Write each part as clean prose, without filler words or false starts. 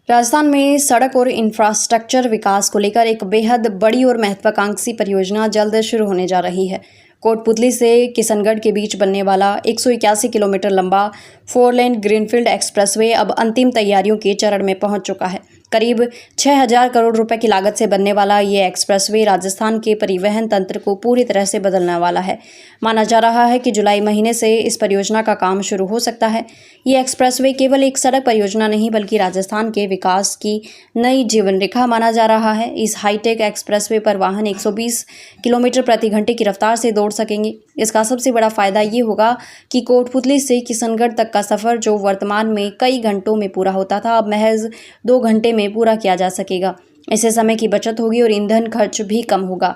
राजस्थान में सड़क और इंफ्रास्ट्रक्चर विकास को लेकर एक बेहद बड़ी और महत्वाकांक्षी परियोजना जल्द शुरू होने जा रही है। कोटपुतली से किशनगढ़ के बीच बनने वाला 181 किलोमीटर लंबा 4 लेन ग्रीनफील्ड एक्सप्रेसवे अब अंतिम तैयारियों के चरण में पहुंच चुका है। करीब 6000 करोड़ रुपए की लागत से बनने वाला ये एक्सप्रेसवे राजस्थान के परिवहन तंत्र को पूरी तरह से बदलने वाला है। माना जा रहा है कि जुलाई महीने से इस परियोजना का काम शुरू हो सकता है। ये एक्सप्रेसवे केवल एक सड़क परियोजना नहीं बल्कि राजस्थान के विकास की नई जीवन रेखा माना जा रहा है। इस हाईटेक एक्सप्रेसवे पर वाहन 120 किलोमीटर प्रति घंटे की रफ्तार से दौड़ सकेंगे। इसका सबसे बड़ा फायदा ये होगा कि कोटपुतली से किशनगढ़ तक का सफर जो वर्तमान में कई घंटों में पूरा होता था, अब महज 2 घंटे में पूरा किया जा सकेगा। इससे समय की बचत होगी और ईंधन खर्च भी कम होगा।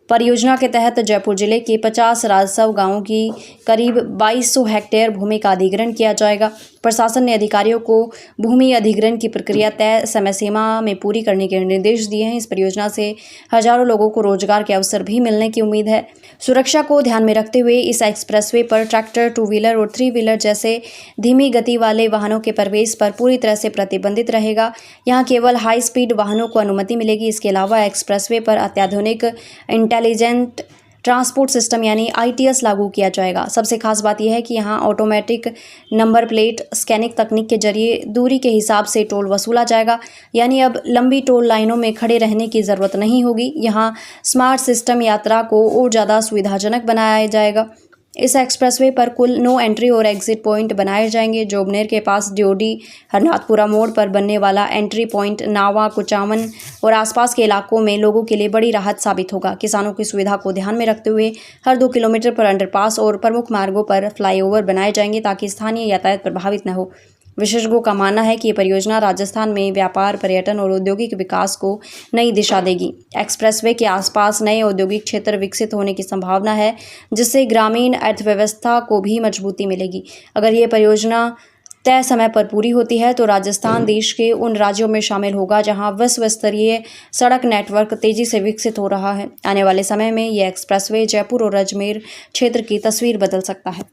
परियोजना के तहत जयपुर जिले के 50 राजस्व गांवों की करीब 2200 हेक्टेयर भूमि का अधिग्रहण किया जाएगा। प्रशासन ने अधिकारियों को भूमि अधिग्रहण की प्रक्रिया तय समय सीमा में पूरी करने के निर्देश दिए हैं। इस परियोजना से हजारों लोगों को रोजगार के अवसर भी मिलने की उम्मीद है। सुरक्षा को ध्यान में रखते हुए इस एक्सप्रेसवे पर ट्रैक्टर, 2 व्हीलर और 3 व्हीलर जैसे धीमी गति वाले वाहनों के प्रवेश पर पूरी तरह से प्रतिबंधित रहेगा। यहाँ केवल हाई स्पीड वाहनों को अनुमति मिलेगी। इसके अलावा एक्सप्रेसवे पर अत्याधुनिक इंटेलिजेंट ट्रांसपोर्ट सिस्टम यानी ITS लागू किया जाएगा। सबसे खास बात यह है कि यहाँ ऑटोमेटिक नंबर प्लेट स्कैनिंग तकनीक के जरिए दूरी के हिसाब से टोल वसूला जाएगा। यानी अब लंबी टोल लाइनों में खड़े रहने की ज़रूरत नहीं होगी। यहाँ स्मार्ट सिस्टम यात्रा को और ज़्यादा सुविधाजनक बनाया जाएगा। इस एक्सप्रेसवे पर कुल 9 एंट्री और एग्जिट पॉइंट बनाए जाएंगे। जोबनेर के पास ड्योडी हरनाथपुरा मोड़ पर बनने वाला एंट्री पॉइंट नावा, कुचामन और आसपास के इलाकों में लोगों के लिए बड़ी राहत साबित होगा। किसानों की सुविधा को ध्यान में रखते हुए हर 2 किलोमीटर पर अंडरपास और प्रमुख मार्गों पर फ्लाईओवर बनाए जाएंगे ताकि स्थानीय यातायात प्रभावित न हो। विशेषज्ञों का मानना है कि ये परियोजना राजस्थान में व्यापार, पर्यटन और औद्योगिक विकास को नई दिशा देगी। एक्सप्रेसवे के आसपास नए औद्योगिक क्षेत्र विकसित होने की संभावना है, जिससे ग्रामीण अर्थव्यवस्था को भी मजबूती मिलेगी। अगर ये परियोजना तय समय पर पूरी होती है तो राजस्थान देश के उन राज्यों में शामिल होगा जहां विश्व स्तरीय सड़क नेटवर्क तेजी से विकसित हो रहा है। आने वाले समय में ये एक्सप्रेसवे जयपुर और अजमेर क्षेत्र की तस्वीर बदल सकता है।